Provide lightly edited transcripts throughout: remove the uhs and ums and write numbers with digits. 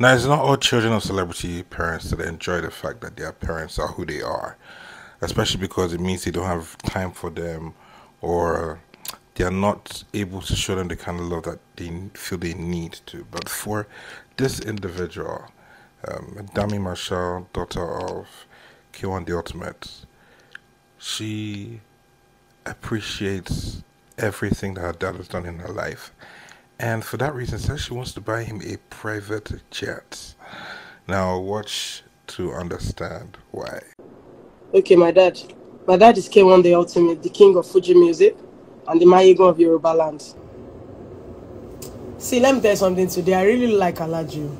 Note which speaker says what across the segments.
Speaker 1: Now, it's not all children of celebrity parents that enjoy the fact that their parents are who they are, especially because it means they don't have time for them or they are not able to show them the kind of love that they feel they need to. But for this individual, Dami Marshall, daughter of K1 the Ultimate, she appreciates everything that her dad has done in her life. And for that reason, says she wants to buy him a private jet. Now, watch to understand why.
Speaker 2: Okay, my dad. My dad is K1 the Ultimate, the king of Fuji music and the Maestro of Yoruba land. See, let me tell you something today. I really like Alaji.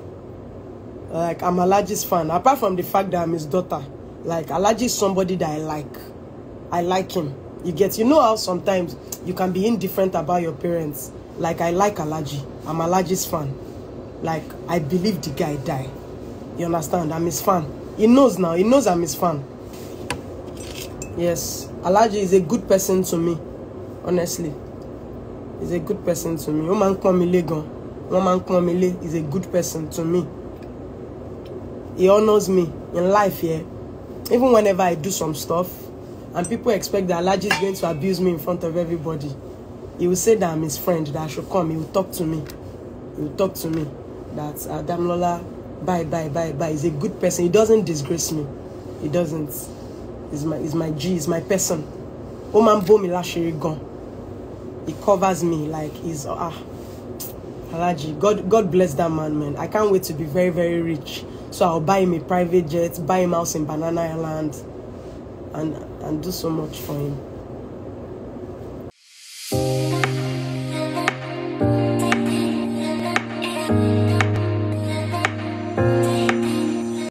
Speaker 2: Like, I'm Alaji's fan. Apart from the fact that I'm his daughter, like, Alaji is somebody that I like. I like him. You know how sometimes you can be indifferent about your parents. Like, I like Alaji. I'm Alaji's fan. Like, I believe the guy died. You understand? I'm his fan. He knows now. He knows I'm his fan. Yes. Alaji is a good person to me. Honestly. He's a good person to me. He's a good person to me. He honors me in life, yeah. Even whenever I do some stuff, and people expect that Alaji is going to abuse me in front of everybody, he will say that I'm his friend, that I should come. He will talk to me. He will talk to me. That Damlola, bye. He's a good person. He doesn't disgrace me. He doesn't. He's my G. He's my person. He covers me like he's Alaji. God bless that man. I can't wait to be very, very rich. So I'll buy him a private jet, buy him a house in Banana Island, and do so much for him.